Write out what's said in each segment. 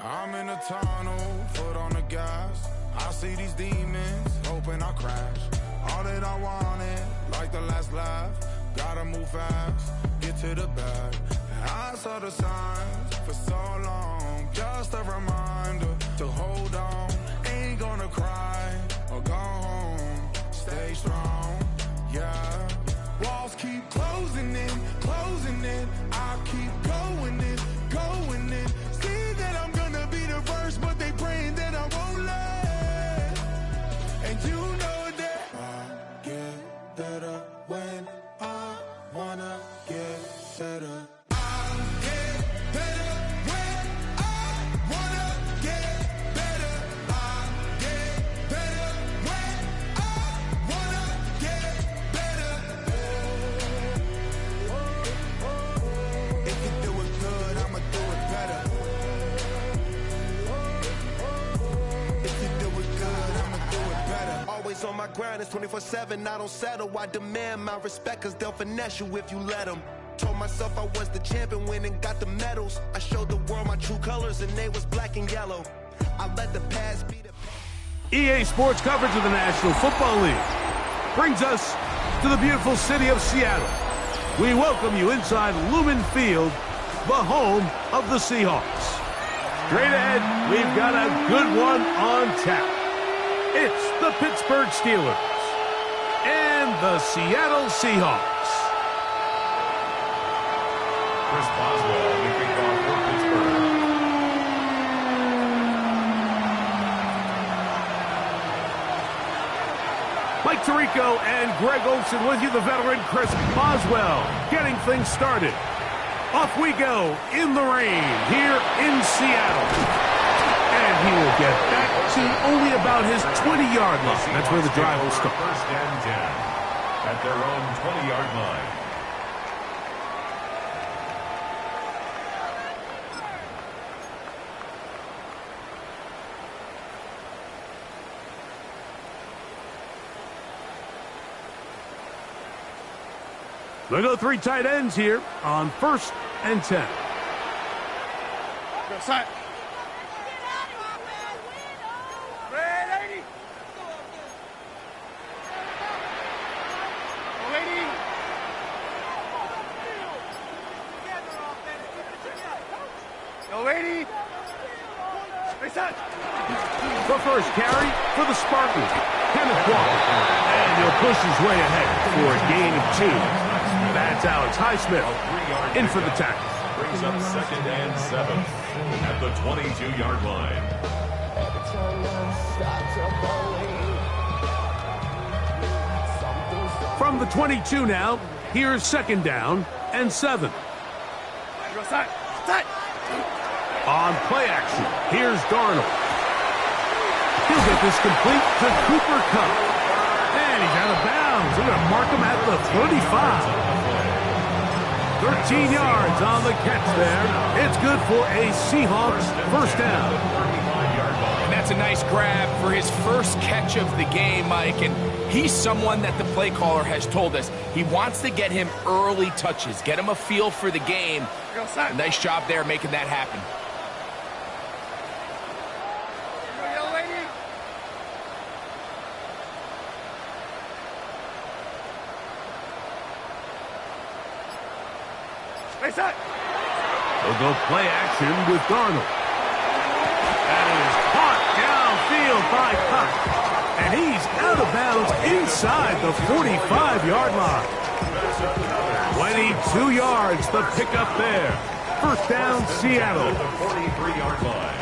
I'm in a tunnel, foot on the gas. I see these demons, hoping I crash. All that I wanted, like the last laugh. Gotta move fast, get to the bag. And I saw the signs for so long. Just a reminder to hold on. Ain't gonna cry or go home. Stay strong, yeah. Walls keep closing in, closing in. I keep going in, going in. See that I'm gonna be the first, but they praying that I won't let. And you know that I get better when I wanna get better. On my grind, it's 24/7, I don't settle. I demand my respect, cause they'll finesse you if you let them. Told myself I was the champion, went and got the medals. I showed the world my true colors, and they was black and yellow. I let the past be the past. EA Sports coverage of the National Football League brings us to the beautiful city of Seattle. We welcome you inside Lumen Field, the home of the Seahawks. Straight ahead, we've got a good one on tap. It's the Pittsburgh Steelers and the Seattle Seahawks. Chris Boswell will kick off for Pittsburgh. Mike Tirico and Greg Olsen with you, the veteran Chris Boswell, getting things started. Off we go in the rain here in Seattle. And he will get back to only about his 20-yard line. That's where the drive will start. First and 10 at their own 20-yard line. They go three tight ends here on 1st and 10. Go side. The first carry for the Spartans, Kenneth Walker. And he'll push his way ahead for a gain of 2. That's Alex Highsmith in for the tackle. Brings up 2nd and 7 at the 22-yard line. From the 22 now, here's 2nd down and 7. On play action, here's Darnold. He'll get this complete to Cooper Kupp. And he's out of bounds. They're going to mark him at the 35. 13 yards on the catch there. It's good for a Seahawks first down. And that's a nice grab for his first catch of the game, Mike. And he's someone that the play caller has told us he wants to get him early touches, get him a feel for the game. Nice job there making that happen. They'll go play action with Darnold. That is caught downfield by Kupp. And he's out of bounds inside the 45-yard line. 22 yards, the pickup there. First down, Seattle. The 43-yard line.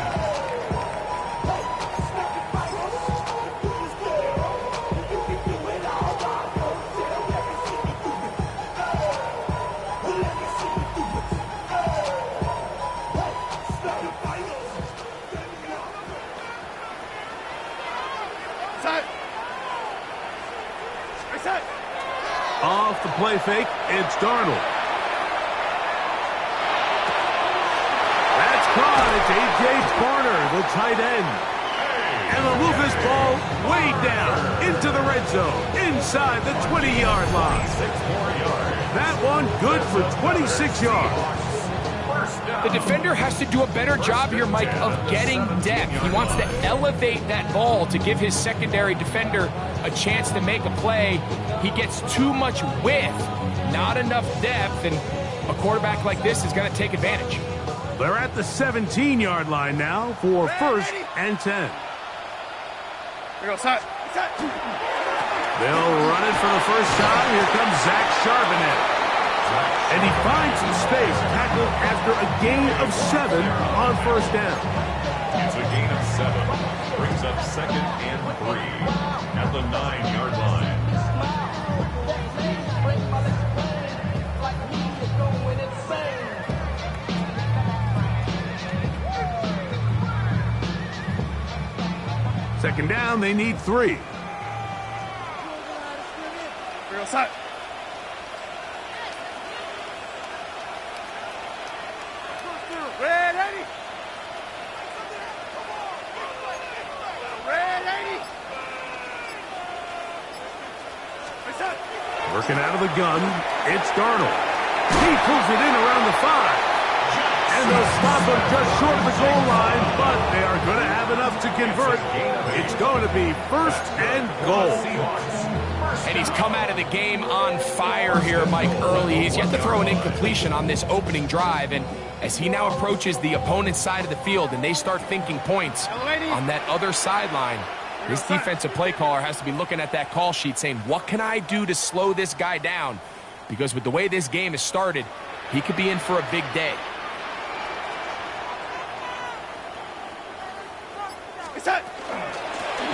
Off the play fake, it's Darnold. That's caught. It's A.J. Barner, the tight end. And they'll move this ball way down into the red zone, inside the 20-yard line. That one good for 26 yards. First down. The defender has to do a better job here, Mike, of getting depth. He wants to elevate that ball to give his secondary defender a chance to make a play. He gets too much width, not enough depth, and a quarterback like this is going to take advantage. They're at the 17-yard line now for 1st and 10. Here we go, side. They'll run it for the first time. Here comes Zach Charbonnet. And he finds some space, tackled after a gain of 7 on 1st down. It's a gain of 7. Brings up 2nd and 3 at the 9-yard line. Second down, they need 3. Real side. Red 80. Red 80. Working out of the gun, it's Darnold. He pulls it in around the 5. And they'll stop him just short of the goal line, but they are going to have enough to convert. It's going to be 1st and goal. And he's come out of the game on fire here, Mike, early. He's yet to throw an incompletion on this opening drive, and as he now approaches the opponent's side of the field and they start thinking points on that other sideline, this defensive play caller has to be looking at that call sheet saying, what can I do to slow this guy down? Because with the way this game has started, he could be in for a big day.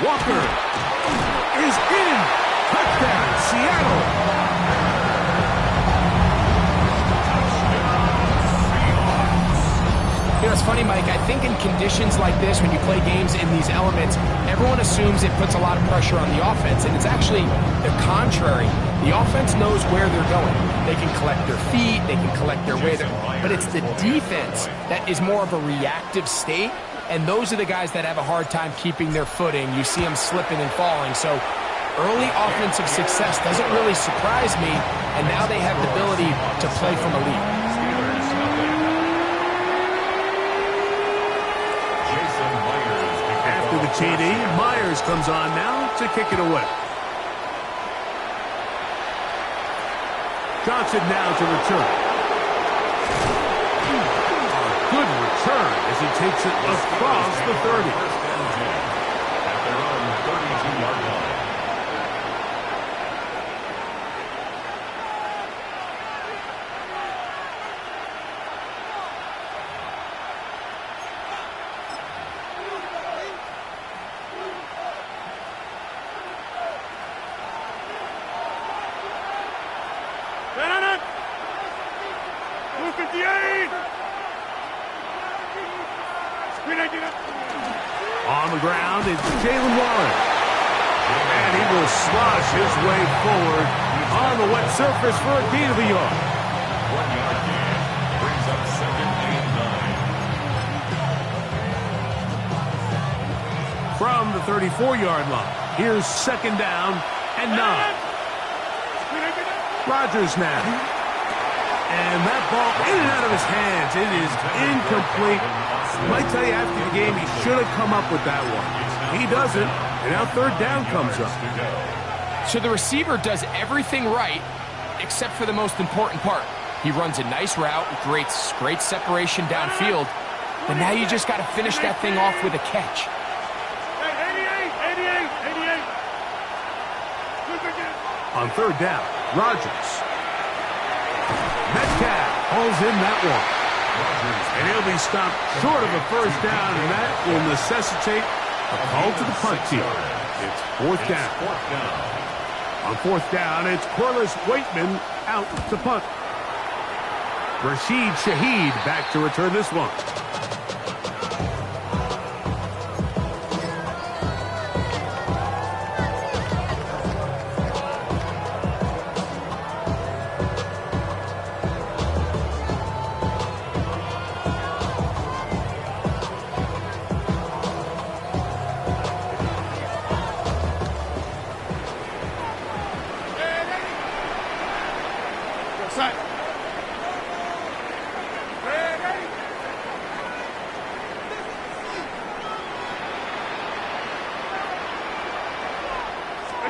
Walker is in. Touchdown, Seattle. You know, it's funny, Mike, I think in conditions like this, when you play games in these elements, everyone assumes it puts a lot of pressure on the offense, and it's actually the contrary. The offense knows where they're going. They can collect their feet, they can collect their way, but it's the defense that is more of a reactive state, and those are the guys that have a hard time keeping their footing. You see them slipping and falling, so early offensive success doesn't really surprise me, and now they have the ability to play from a lead. After the TD, Myers comes on now to kick it away. Johnson now to return. A good return as he takes it across the 30. At their own 32-yard line. On the ground, it's Jalen Waller. And he will slosh his way forward on the wet surface for a gain of a yard. 1-yard gain brings up 2nd and 9. From the 34-yard line, here's 2nd down and 9. Rodgers now. And that ball in and out of his hands. It is incomplete. I might tell you after the game he should have come up with that one. He doesn't, and now 3rd down comes up. So the receiver does everything right except for the most important part. He runs a nice route, great separation downfield, but now you just got to finish that thing off with a catch. 88. On 3rd down, Rodgers. Metcalf hauls in that one. And he'll be stopped short of a 1st down, and that will necessitate a call to the punt team. It's 4th down. On 4th down, it's Corliss Waitman out to punt. Rashid Shaheed back to return this one.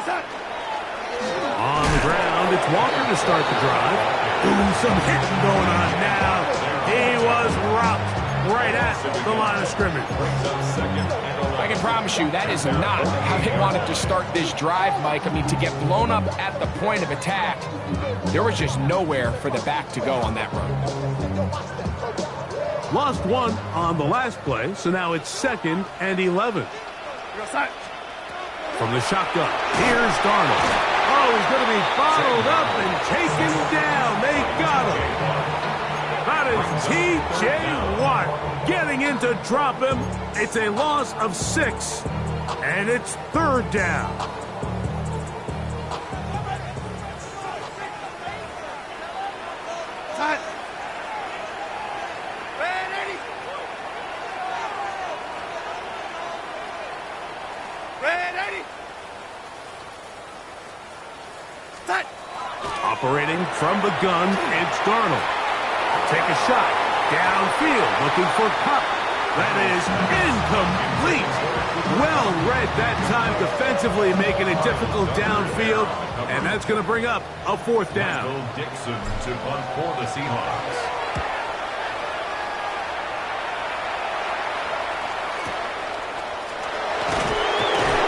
On the ground, it's Walker to start the drive. Ooh, some hitting going on now. He was rocked right at the line of scrimmage. I can promise you that is not how they wanted to start this drive, Mike. I mean, to get blown up at the point of attack, there was just nowhere for the back to go on that run. Lost one on the last play, so now it's 2nd and 11. From the shotgun, here's Darnold. Oh, he's going to be bottled up and taken down. They got him. That is T.J. Watt getting in to drop him. It's a loss of 6, and it's 3rd down. Operating from the gun, it's Darnold. Take a shot. Downfield, looking for Kupp. That is incomplete. Well read that time defensively, making it difficult downfield. And that's going to bring up a 4th down. Bill Dixon to punt for the Seahawks.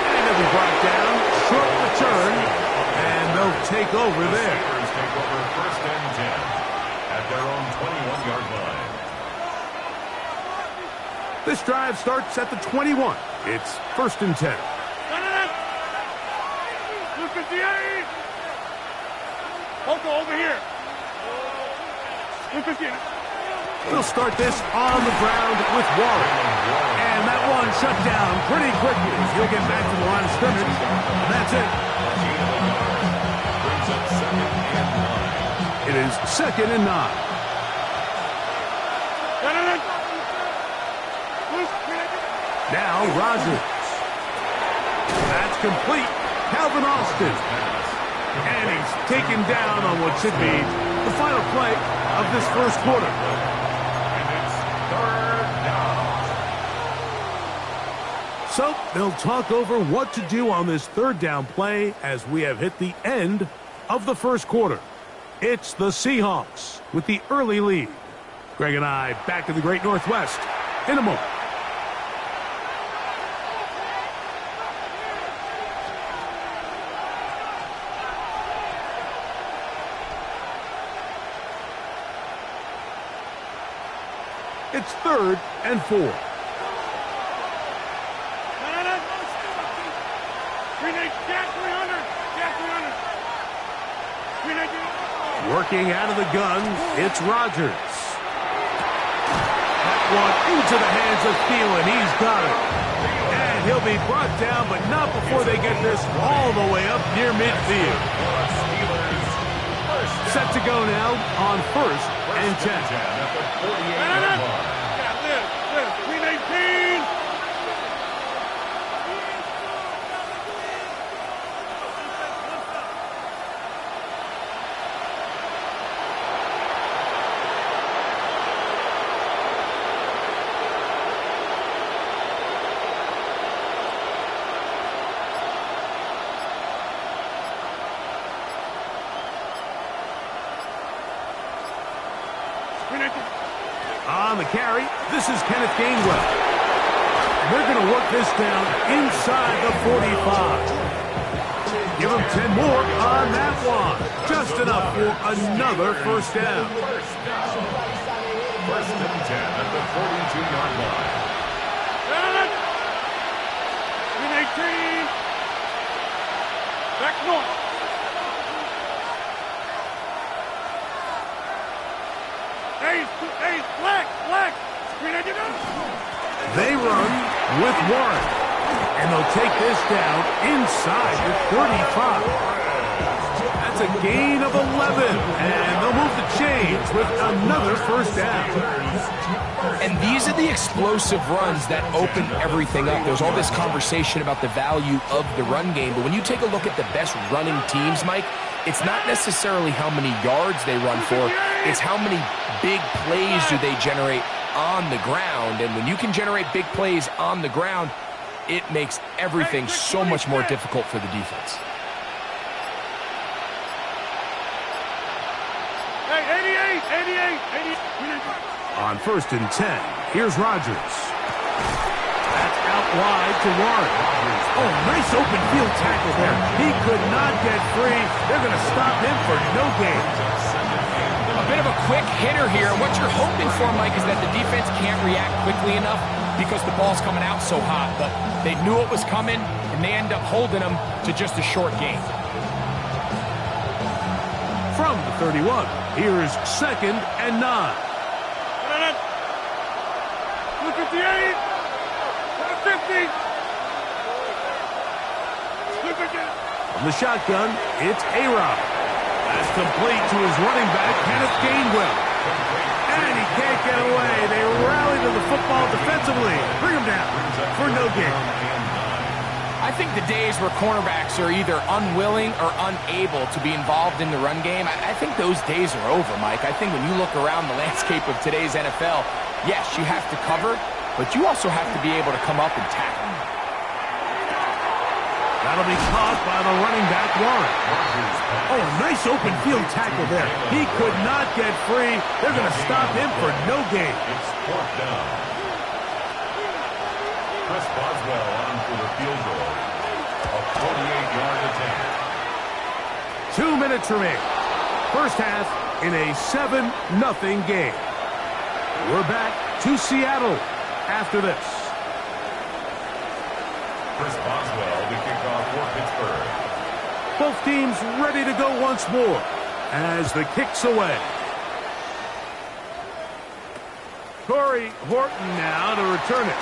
And they'll be brought down. Short return. And they'll take over there. Take over 1st and 10 at their own 21-yard line. This drive starts at the 21. It's 1st and 10. Over here. They'll start this on the ground with Waller. And that one shut down pretty quickly. He'll get back to the line of scrimmage. And that's it. It is 2nd and 9. Now Rodgers. That's complete. Calvin Austin. And he's taken down on what should be the final play of this first quarter. And it's 3rd down. So they'll talk over what to do on this 3rd down play as we have hit the end of the first quarter. It's the Seahawks with the early lead. Greg and I back to the Great Northwest in a moment. It's 3rd and 4. Working out of the gun, it's Rodgers. That one into the hands of Thielen. He's got it. And he'll be brought down, but not before they get this all the way up near midfield. Set to go now on 1st and 10. On the carry, this is Kenneth Gainwell. They're going to work this down inside the 45. Give them 10 more on that one. Just enough for another 1st down. 1st and 10 at the 42-yard line. 18. Back north. Hey, black. They run with Warren. And they'll take this down inside the 35. That's a gain of 11. And they'll move the chains with another 1st down. And these are the explosive runs that open everything up. There's all this conversation about the value of the run game. But when you take a look at the best running teams, Mike, it's not necessarily how many yards they run for. It's how many big plays do they generate on the ground. And when you can generate big plays on the ground, it makes everything so much more difficult for the defense. On 1st and 10, here's Rodgers. That's out wide to Warren. Oh, nice open field tackle there. He could not get free. They're going to stop him for no gain. A bit of a quick hitter here. What you're hoping for, Mike, is that the defense can't react quickly enough because the ball's coming out so hot. But they knew it was coming, and they end up holding them to just a short gain. From the 31, here's 2nd and 9. 258. 250. From the shotgun, it's A-Rod. That's complete to his running back, Kenneth Gainwell. And he can't get away. They rally to the football defensively. Bring him down for no gain. I think the days where cornerbacks are either unwilling or unable to be involved in the run game, I think those days are over, Mike. I think when you look around the landscape of today's NFL, yes, you have to cover, but you also have to be able to come up and tackle. That'll be caught by the running back, Warren. Oh, nice open field tackle there. He could not get free. They're going to stop him for no gain. It's 4th down. Chris Boswell on for the field goal. A 48-yard attempt. 2 minutes remaining. First half in a 7-0 game. We're back to Seattle after this. Chris Boswell to kick off for Pittsburgh. Both teams ready to go once more as the kick's away. Corey Horton now to return it.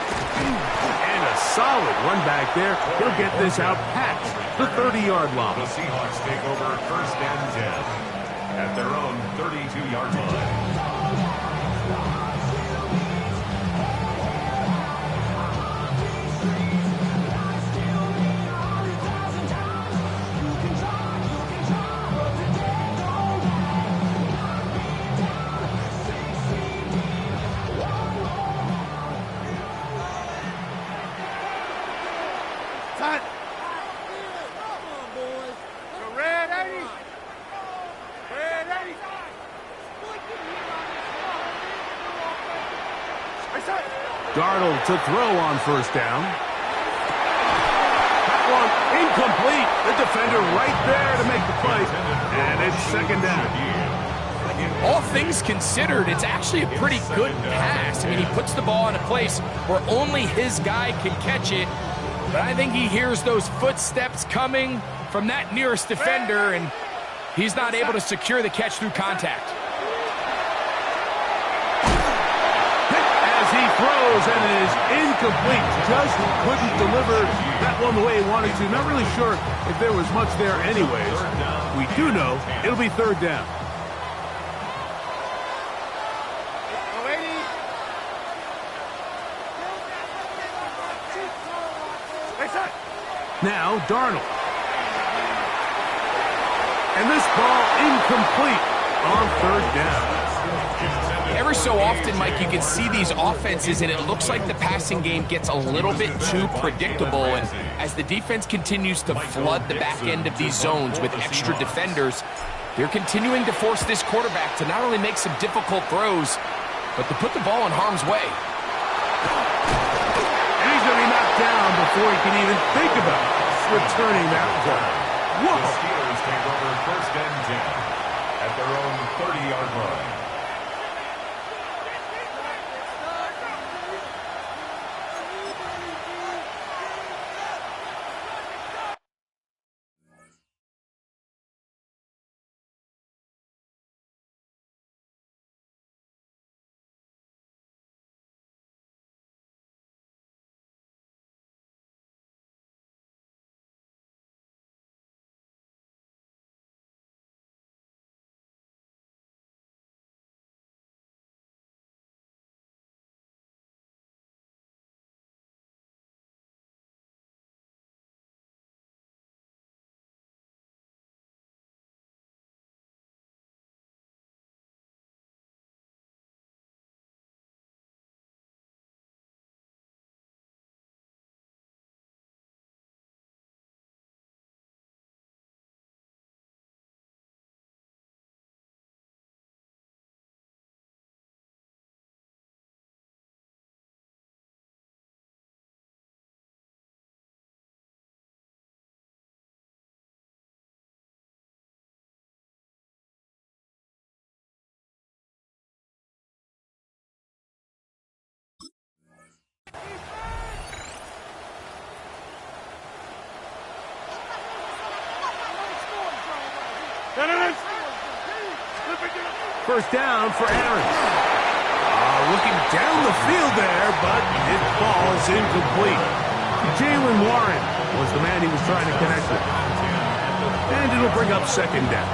And a solid run back there. He'll get this out past the 30-yard line. The Seahawks take over 1st and 10 at their own 32-yard line. Darnold to throw on 1st down. That one incomplete. The defender right there to make the play. And it's 2nd down. All things considered, it's actually a pretty good pass. I mean, he puts the ball in a place where only his guy can catch it. But I think he hears those footsteps coming from that nearest defender, and he's not able to secure the catch through contact. As he throws, and it is incomplete. Just couldn't deliver that one the way he wanted to. Not really sure if there was much there anyways. We do know it'll be 3rd down. Now Darnold. And this ball incomplete on 3rd down. Every so often, Mike, you can see these offenses, and it looks like the passing game gets a little bit too predictable. And as the defense continues to flood the back end of these zones with extra defenders, they're continuing to force this quarterback to not only make some difficult throws, but to put the ball in harm's way. And he's going to be knocked down before he can even think about returning that ball. Whoa! The Steelers take over 1st and 10 at their own 30-yard line. First down for Aaron. Looking down the field there, but it falls incomplete. Jaylen Warren was the man he was trying to connect with. And it'll bring up second down.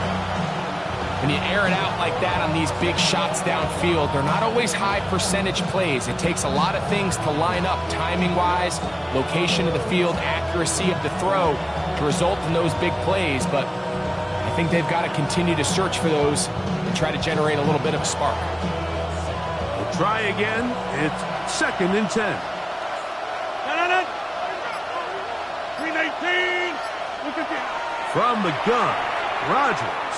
When you air it out like that on these big shots downfield, they're not always high percentage plays. It takes a lot of things to line up timing-wise, location of the field, accuracy of the throw to result in those big plays. But I think they've got to continue to search for those and try to generate a little bit of a spark. We'll try again. It's 2nd and 10. 319. Look at this. From the gun, Rodgers.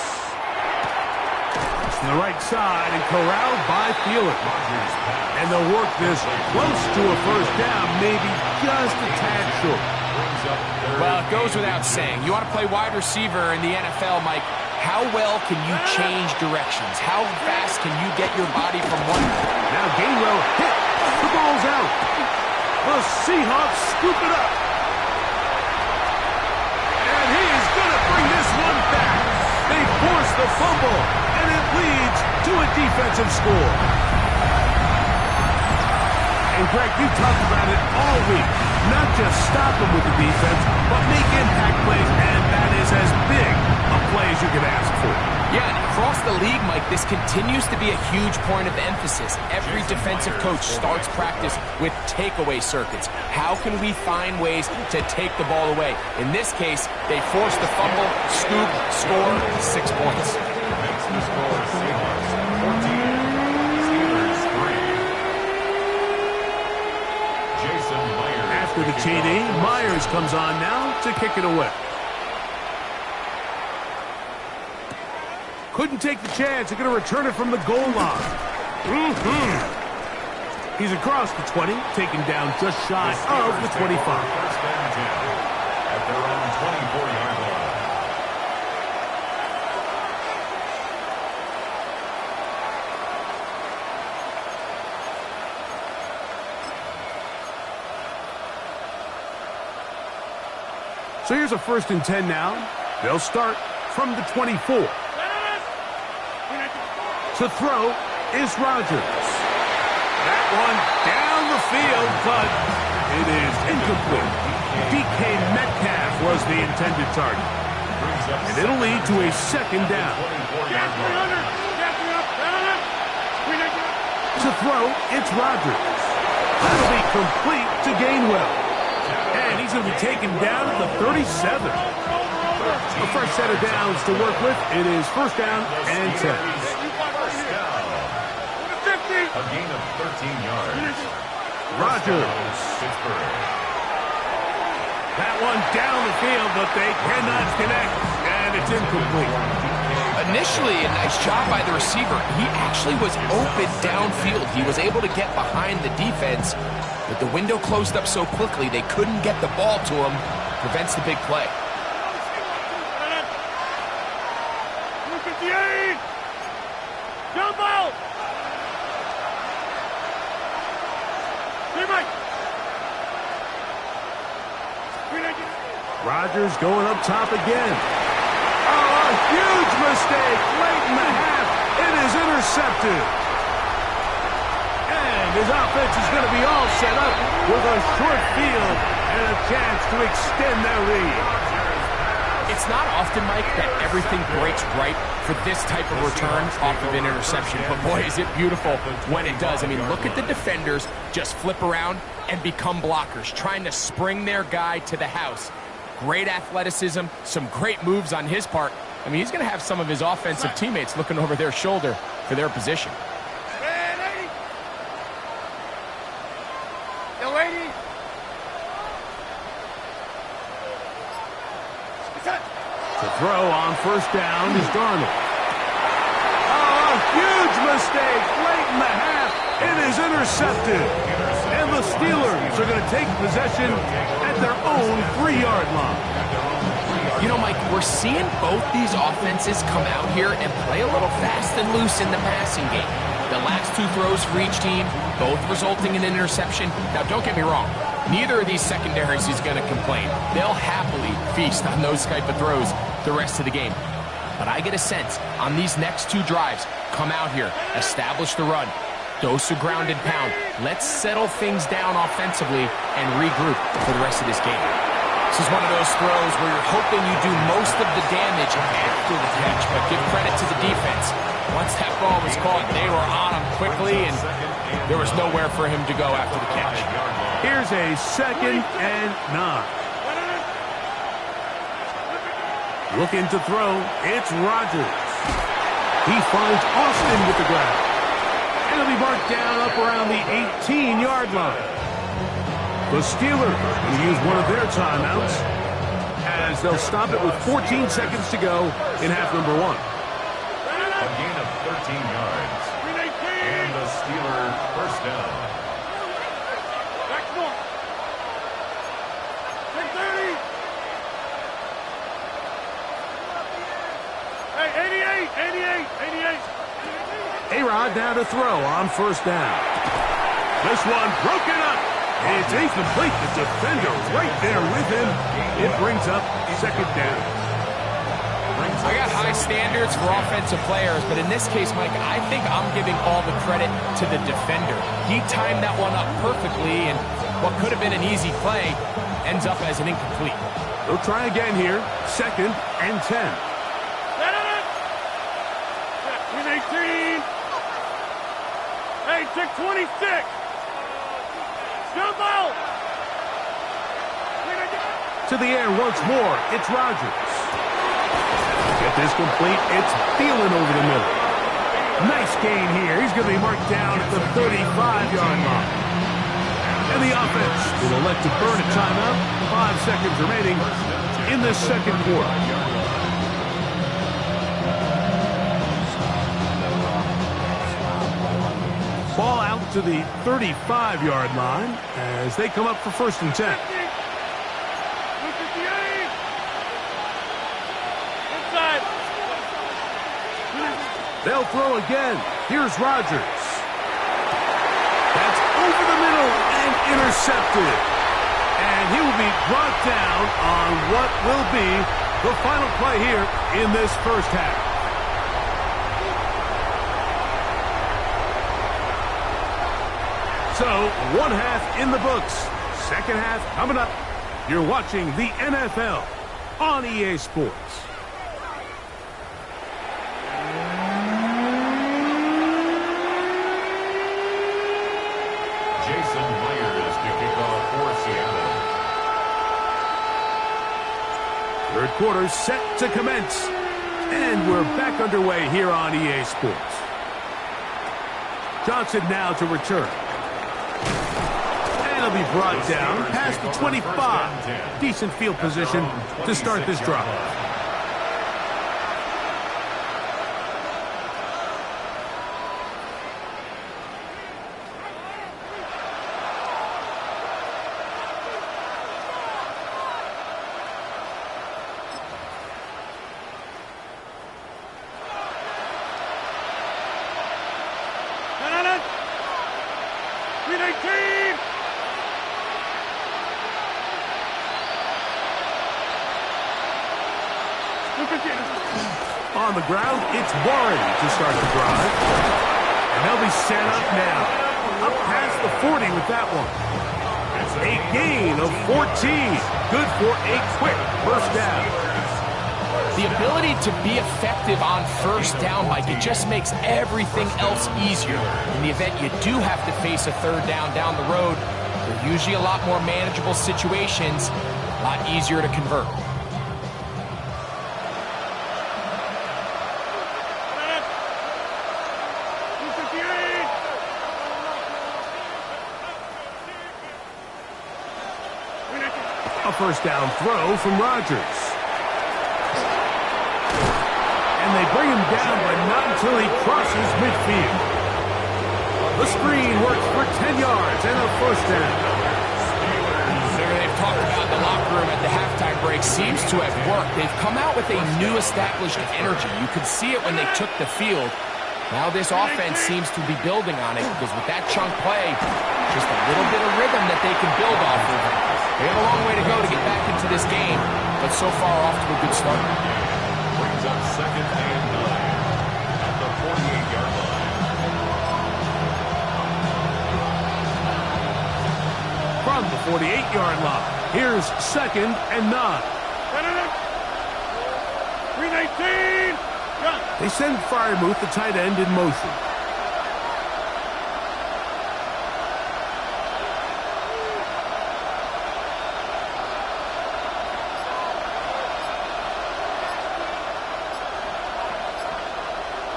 To the right side and corralled by Thielen. And they'll work this close to a first down, maybe just a tad short. Well, it goes without saying. You want to play wide receiver in the NFL, Mike. How well can you change directions? How fast can you get your body from one? Now Gainwell hit. The ball's out. The Seahawks scoop it up. And he is going to bring this one back. They force the fumble, and it leads to a defensive score. And Greg, you talked about it all week. Not just stop them with the defense, but make impact plays, and that is as big a play as you could ask for. Yeah, and across the league, Mike, this continues to be a huge point of emphasis. Every defensive coach starts practice with takeaway circuits. How can we find ways to take the ball away? In this case, they force the fumble, scoop, score, 6 points. Makes the score Seahawks 14, Steelers 3. Jason Myers. After the TD, Myers comes on now to kick it away. Couldn't take the chance. They're going to return it from the goal line. He's across the 20, taken down just shy of the 25. First and 10 at their own 24-yard line. So here's a 1st and 10 now. They'll start from the 24. To throw is Rodgers. That one down the field, but it is incomplete. DK Metcalf was the intended target. And it'll lead to a 2nd down. To throw, it's Rodgers. That'll be complete to Gainwell. And he's going to be taken down at the 37. A fresh set of downs to work with. It is 1st down and 10. A gain of 13 yards. Rodgers. Pittsburgh. That one down the field, but they cannot connect, and it's incomplete. Initially, a nice job by the receiver. He actually was open downfield. He was able to get behind the defense, but the window closed up so quickly they couldn't get the ball to him. Prevents the big play. 58. Jump out. Rodgers going up top again. Oh, a huge mistake late in the half. It is intercepted. And his offense is going to be all set up with a short field and a chance to extend their lead. It's not often, Mike, that everything breaks right for this type of return off of an interception. But boy, is it beautiful when it does. I mean, look at the defenders just flip around and become blockers, trying to spring their guy to the house. Great athleticism, some great moves on his part. I mean, he's going to have some of his offensive teammates looking over their shoulder for their position. To throw on 1st down is Darnold. Oh, a huge mistake late in the half. It is intercepted. And the Steelers are going to take possession at their own 3-yard line. You know, Mike, we're seeing both these offenses come out here and play a little fast and loose in the passing game. The last 2 throws for each team, both resulting in an interception. Now, don't get me wrong. Neither of these secondaries is going to complain. They'll happily feast on those type of throws the rest of the game. But I get a sense on these next 2 drives, come out here, establish the run, dose of ground and pound. Let's settle things down offensively and regroup for the rest of this game. This is one of those throws where you're hoping you do most of the damage after the catch, but give credit to the defense. Once that ball was caught, they were on him quickly, and there was nowhere for him to go after the catch. Here's a 2nd and 9. Looking to throw, it's Rodgers. He finds Austin with the grab. And he'll be marked down up around the 18-yard line. The Steelers going to use one of their timeouts as they'll stop it with 14 seconds to go in half number 1. A gain of 13 yards. And the Steelers first down. Next one. 630. Hey, 88. A-Rod now to throw on first down. This one broken up. It's incomplete. The defender right there with him. It brings up 2nd down. I got high standards for offensive players, but in this case, Mike, I think I'm giving all the credit to the defender. He timed that one up perfectly, and what could have been an easy play ends up as an incomplete. They'll try again here. 2nd and 10. 18. Hey, 626. Jump out. To the air once more. It's Rodgers. Get this complete. It's Thielen over the middle. Nice gain here. He's going to be marked down at the 35-yard line. And the offense will elect to burn a timeout. 5 seconds remaining in this 2nd quarter. Ball out to the 35-yard line as they come up for 1st and 10. Inside. They'll throw again. Here's Rodgers. That's over the middle and intercepted. And he will be brought down on what will be the final play here in this first half. So, 1 half in the books. 2nd half coming up. You're watching the NFL on EA Sports. Jason Myers to kick off for Seattle. 3rd quarter set to commence. And we're back underway here on EA Sports. Johnson now to return. And he'll be brought down past the 25. Decent field position to start this drive. On the ground, it's Warren to start the drive. And they'll be set up now. Up past the 40 with that one. A gain of 14. Good for a quick first down. The ability to be effective on first down, Mike, it just makes everything else easier. In the event you do have to face a 3rd down the road, they're usually a lot more manageable situations, a lot easier to convert. A first down throw from Rodgers. And they bring him down, but not until he crosses midfield. The screen works for 10 yards and a first down. They've talked about the locker room at the halftime break seems to have worked. They've come out with a new established energy. You could see it when they took the field. Now this offense seems to be building on it because with that chunk play, just a little bit of rhythm that they can build off of. They have a long way to go to get back into this game, but so far off to a good start. Brings up 2nd and 9 at the 48-yard line. From the 48-yard line, here's 2nd and 9. 319. They send Freiermuth, the tight end, in motion.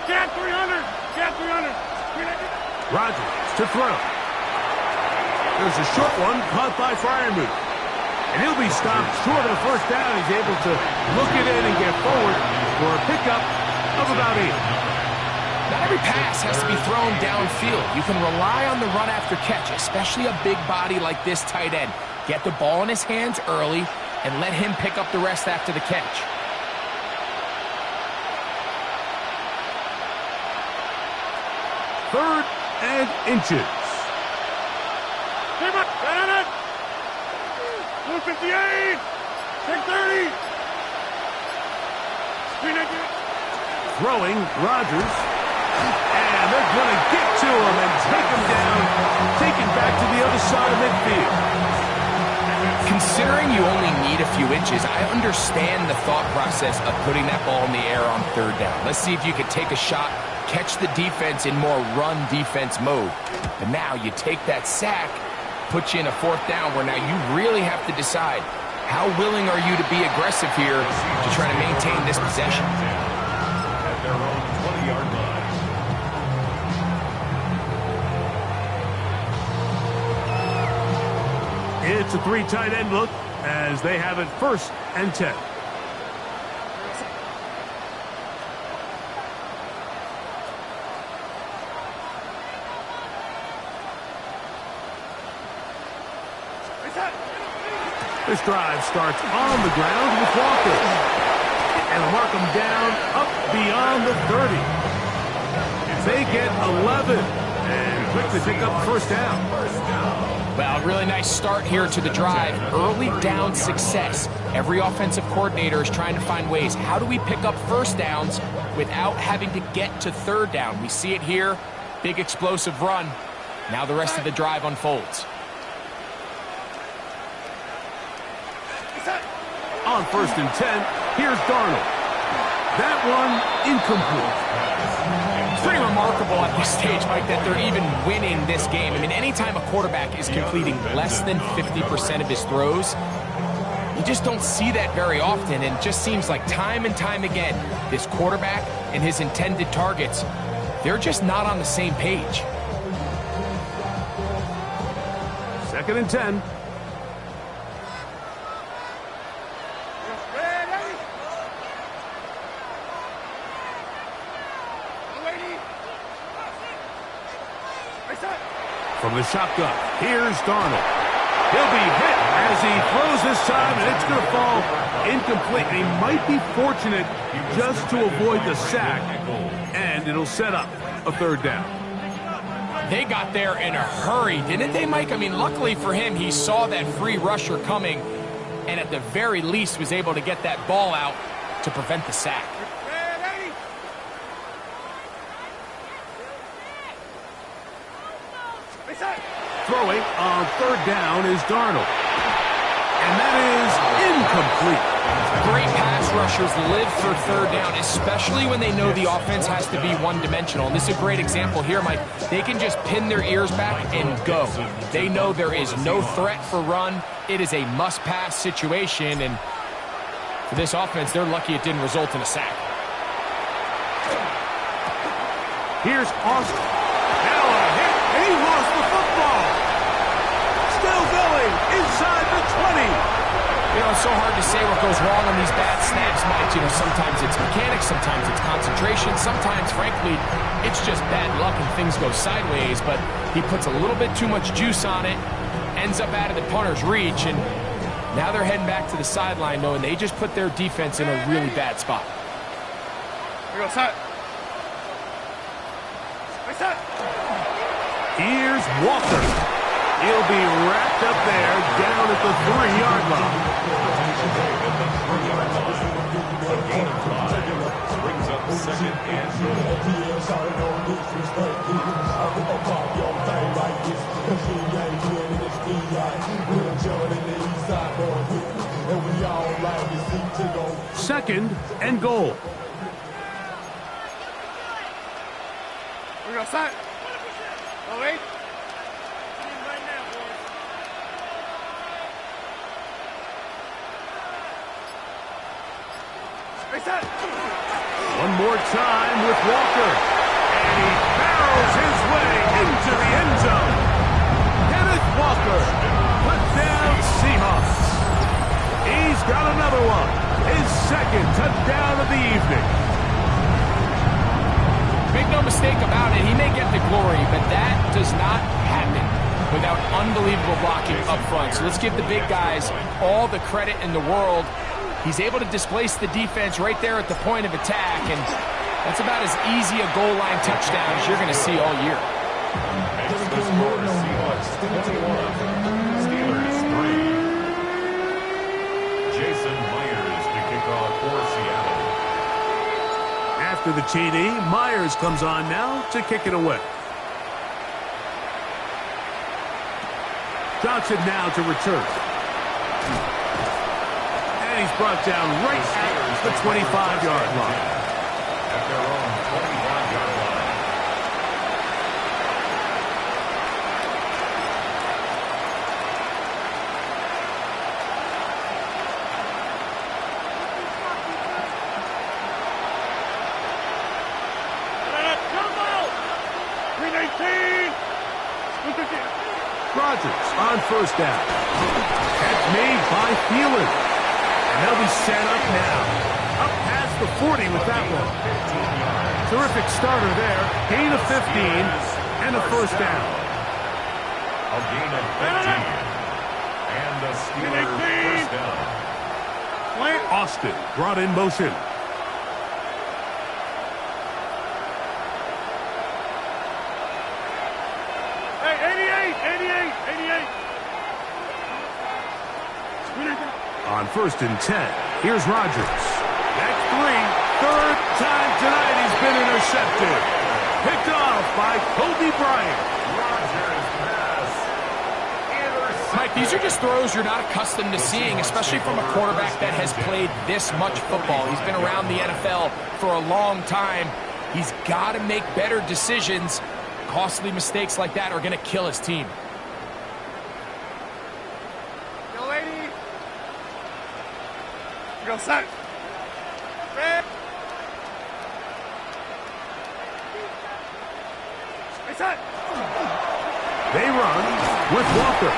Cat 300. Cat 300. Rodgers to throw. There's a short one caught by Freiermuth. And he'll be stopped short of first down. He's able to look it in and get forward for a pickup of about 8. Not every pass has to be thrown downfield. You can rely on the run after catch, especially a big body like this tight end. Get the ball in his hands early and let him pick up the rest after the catch. Third and inches. 158. 630. Throwing, Rodgers. And they're going to get to him and take him down. Taken back to the other side of midfield. Considering you only need a few inches, I understand the thought process of putting that ball in the air on third down. Let's see if you can take a shot, catch the defense in more run defense mode. But now you take that sack, put you in a fourth down where now you really have to decide how willing are you to be aggressive here to try to maintain this possession. At their own 20-yard line. It's a 3 tight end look as they have it 1st and 10. This drive starts on the ground with Walker. And they'll mark him down up beyond the 30. They get 11 and quickly pick up first down. Well, really nice start here to the drive. Early down success. Every offensive coordinator is trying to find ways. How do we pick up first downs without having to get to third down? We see it here. Big explosive run. Now the rest of the drive unfolds. On 1st and 10, here's Darnold. That one incomplete. It's pretty remarkable at this stage, Mike, that they're even winning this game. I mean, anytime a quarterback is completing less than 50% of his throws, you just don't see that very often, and it just seems like time and time again, this quarterback and his intended targets, they're just not on the same page. 2nd and 10. From the shotgun, here's Darnold. He'll be hit as he throws this time, and it's going to fall incomplete. And he might be fortunate just to avoid the sack, and it'll set up a third down. They got there in a hurry, didn't they, Mike? I mean, luckily for him, he saw that free rusher coming, and at the very least was able to get that ball out to prevent the sack. Throwing on third down is Darnold. And that is incomplete. Great pass rushers live for third down, especially when they know the offense has to be one-dimensional. And this is a great example here, Mike. They can just pin their ears back and go. They know there is no threat for run. It is a must-pass situation, and for this offense, they're lucky it didn't result in a sack. Here's Austin. Now a hit, and he lost the football. Still going inside the 20. You know, it's so hard to say what goes wrong on these bad snaps, Mike. You know, sometimes it's mechanics, sometimes it's concentration, sometimes, frankly, it's just bad luck and things go sideways, but he puts a little bit too much juice on it, ends up out of the punter's reach, and now they're heading back to the sideline knowing they just put their defense in a really bad spot. Here goes, hot. Here's Walker. He'll be wrapped up there down at the 3-yard line. A gain of 5 brings up second and goal. Second and goal. We're going to set. Oh, wait. One more time with Walker. And he barrels his way into the end zone. Kenneth Walker, touchdown Seahawks. He's got another one. His second touchdown of the evening. Make no mistake about it, he may get the glory, but that does not happen without unbelievable blocking up front. So let's give the big guys all the credit in the world. He's able to displace the defense right there at the point of attack, and that's about as easy a goal line touchdown as you're going to see all year. Makes the score Seahawks 21, Steelers 3. Jason Myers to kick off for Seattle. After the TD, Myers comes on now to kick it away. Johnson now to return. And he's brought down right at the 25-yard line. At their own 25-yard line. Rodgers on first down. Catch made by Thielen. And they'll be set up now. Up past the 40 with that one. Terrific starter there. Gain of 15 and a first down. A gain of 15. And the Steelers first down. Austin brought in motion. On first and 10, here's Rodgers. That's 3. Third time tonight he's been intercepted. Picked off by Kobe Bryant. Rodgers pass. Mike, these are just throws you're not accustomed to seeing, especially from a quarterback that has played this much football. He's been around the NFL for a long time. He's got to make better decisions. Costly mistakes like that are going to kill his team. Go set. They run with Walker.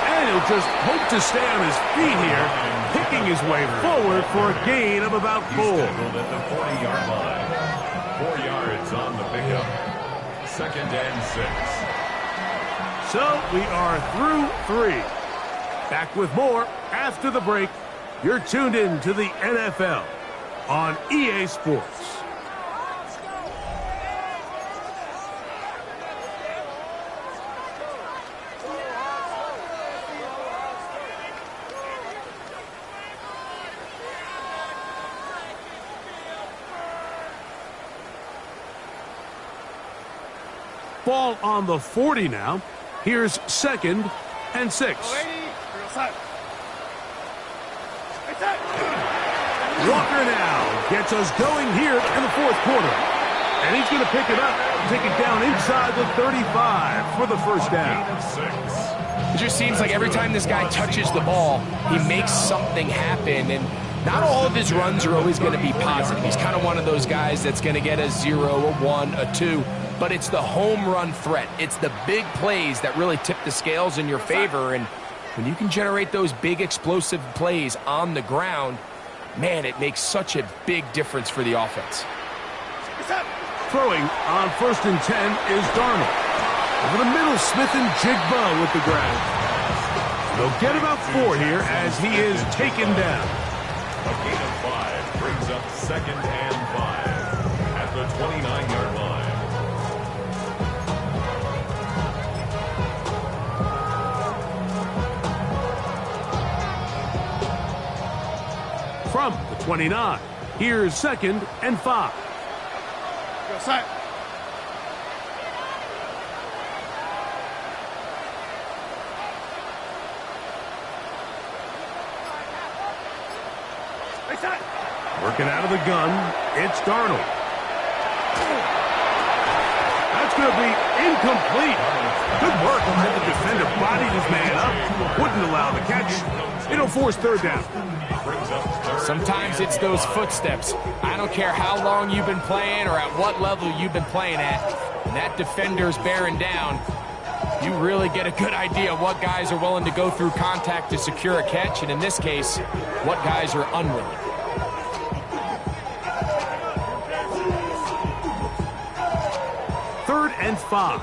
And he'll just hope to stay on his feet here, picking his way forward for a gain of about 4. He's tackled at the 40-yard line. 4 yards on the pickup. Second and 6. So we are through 3. Back with more after the break. You're tuned in to the NFL on EA Sports. Ball on the 40 now. Here's second and 6. Walker now gets us going here in the fourth quarter. And he's going to pick it up, take it down inside the 35 for the first down. It just seems like every time this guy touches the ball, he makes something happen. And not all of his runs are always going to be positive. He's kind of one of those guys that's going to get a 0, a 1, a 2. But it's the home run threat. It's the big plays that really tip the scales in your favor. And when you can generate those big explosive plays on the ground, man, it makes such a big difference for the offense. Throwing on first and 10 is Darnold. Over the middle, Smith and Jigba with the ground. They'll get about 4 here as he is taken down. A gain of 5 brings up second and 5 at the 29-yard line. from the 29. Here's 2nd and 5. Go side. Working out of the gun, it's Darnold. That's going to be incomplete. Good work until the defender bodied his man up, wouldn't allow the catch. It'll force 3rd down. Sometimes it's those footsteps. I don't care how long you've been playing or at what level you've been playing at. When that defender's bearing down, you really get a good idea of what guys are willing to go through contact to secure a catch, and in this case, what guys are unwilling. 3rd and 5.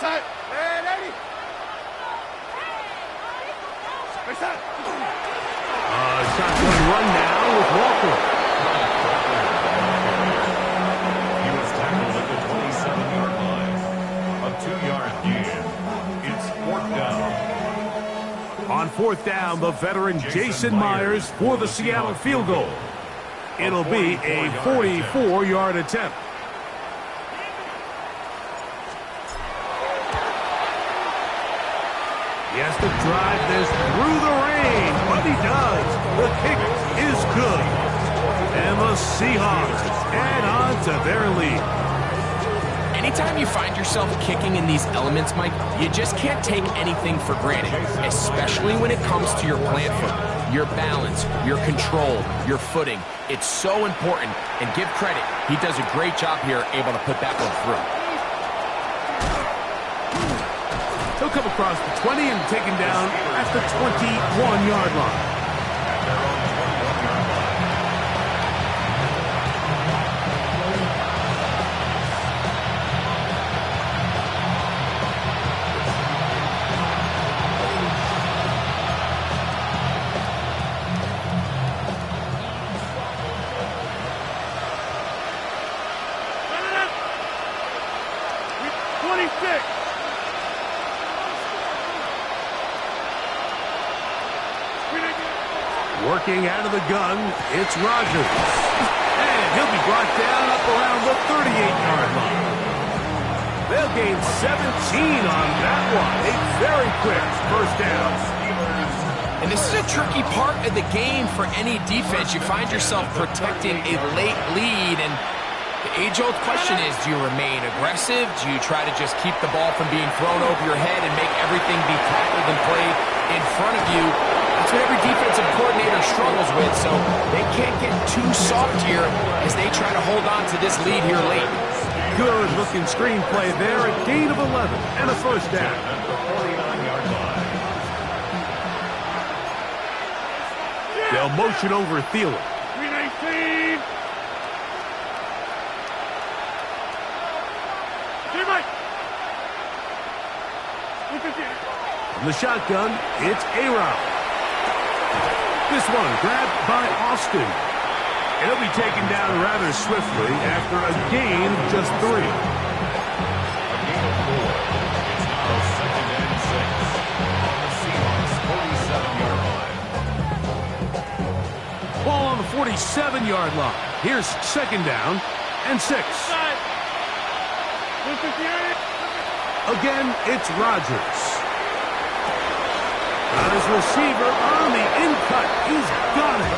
Side. Hey, ready. Shotgun run now with Walker. He was tackled at the 27-yard line. A 2-yard gain. It's 4th down. On 4th down, the veteran Jason Myers for the Seattle field goal. It'll be a 44-yard attempt. He has to drive this through the rain, but he does. The kick is good. And the Seahawks add on to their lead. Anytime you find yourself kicking in these elements, Mike, you just can't take anything for granted, especially when it comes to your plant foot, your balance, your control, your footing. It's so important, and give credit. He does a great job here able to put that one through. He'll come across the 20 and taken down at the 21-yard line. Working out of the gun, it's Rodgers. And he'll be brought down up around the 38-yard line. They'll gain 17 on that one. A very quick 1st down. And this is a tricky part of the game for any defense. You find yourself protecting a late lead, and the age-old question is, do you remain aggressive? Do you try to just keep the ball from being thrown over your head and make everything be tackled and played in front of you? That's what every defensive coordinator struggles with, so they can't get too soft here as they try to hold on to this lead here late. Good-looking screenplay there, a gain of 11 and a 1st down. They'll motion over Thielen. 319. From the shotgun, it's A-Rod. This one grabbed by Austin. And he'll be taken down rather swiftly after a gain of just 3. A gain of 4. It's now 2nd and 6. On the Seahawks 47-yard line. Ball on the 47-yard line. Here's 2nd down and 6. Again, it's Rodgers. On his receiver on the in-cut. He's got it.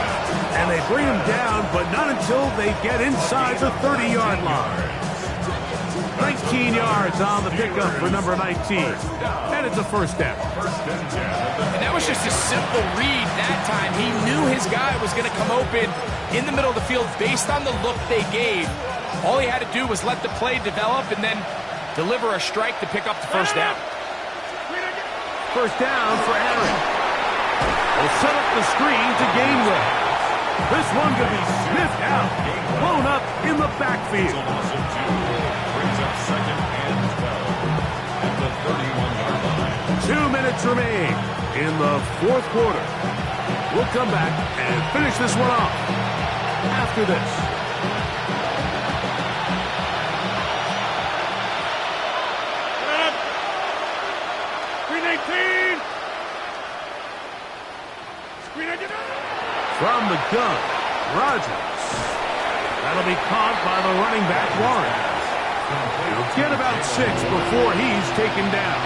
And they bring him down, but not until they get inside the 30-yard line. 19 yards on the pickup for number 19. And it's a 1st down. And that was just a simple read that time. He knew his guy was going to come open in the middle of the field based on the look they gave. All he had to do was let the play develop and then deliver a strike to pick up the 1st down. 1st down for Aaron. They'll set up the screen to Gainwell. This one going to be sniffed out, blown up in the backfield. Brings up 2nd and 12 at the 31-yard line. 2 minutes remain in the 4th quarter. We'll come back and finish this one off after this. From the gun, Rodgers. That'll be caught by the running back, Warren. He'll get about 6 before he's taken down.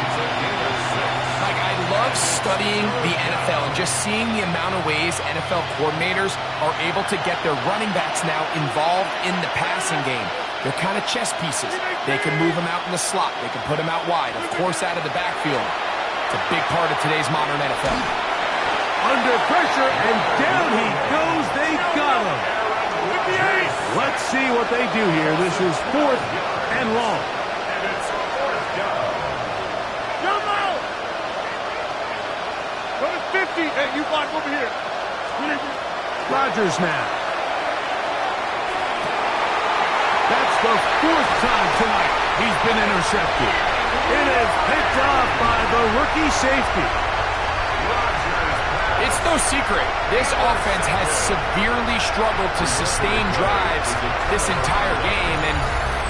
Like, I love studying the NFL and just seeing the amount of ways NFL coordinators are able to get their running backs now involved in the passing game. They're kind of chess pieces. They can move them out in the slot. They can put them out wide, of course, out of the backfield. It's a big part of today's modern NFL. Under pressure, and down he goes. They got him. Let's see what they do here. This is 4th and long. And it's 4th down. Number 50. Hey, you block over here. Rodgers now. That's the 4th time tonight he's been intercepted. It is picked off by the rookie safety. It's no secret, this offense has severely struggled to sustain drives this entire game, and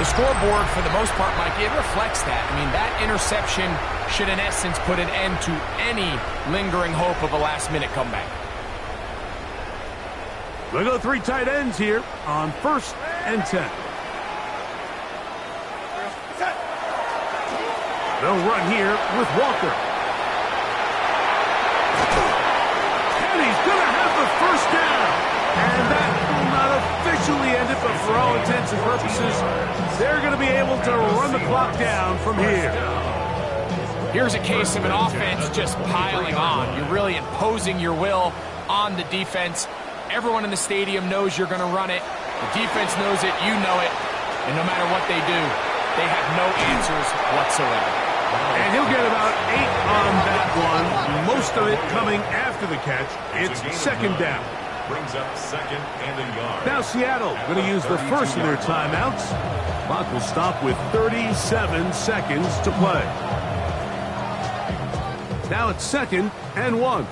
the scoreboard, for the most part, Mike, it reflects that. I mean, that interception should, in essence, put an end to any lingering hope of a last-minute comeback. We'll go 3 tight ends here on 1st and 10. They'll run here with Walker. He's going to have the 1st down. And that will not officially end it, but for all intents and purposes, they're going to be able to run the clock down from here. Here's a case of an offense just piling on. You're really imposing your will on the defense. Everyone in the stadium knows you're going to run it. The defense knows it. You know it. And no matter what they do, they have no answers whatsoever. And he'll get about 8 on that one, most of it coming after the catch. It's 2nd down. Brings up 2nd and a yard. Now Seattle going to use the first of their timeouts. Clock will stop with 37 seconds to play. Now it's 2nd and 1.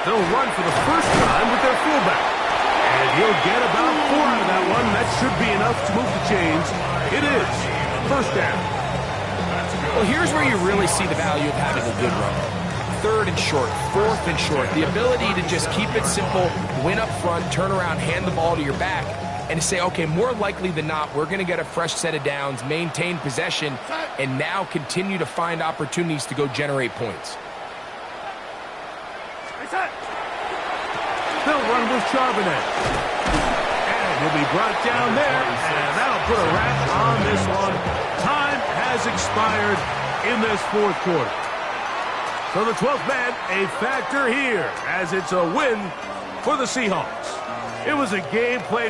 They'll run for the first time with their fullback. And he'll get about 4 out of that one. That should be enough to move the chains. It is 1st down. Well, here's where you really see the value of having a good run. 3rd and short, 4th and short. The ability to just keep it simple, win up front, turn around, hand the ball to your back, and to say, okay, more likely than not, we're going to get a fresh set of downs, maintain possession, and now continue to find opportunities to go generate points. They'll run with Charbonnet. And he'll be brought down there, and that'll put a wrap on this one. Time has expired in this 4th quarter. So the 12th man, a factor here, as it's a win for the Seahawks. It was a game played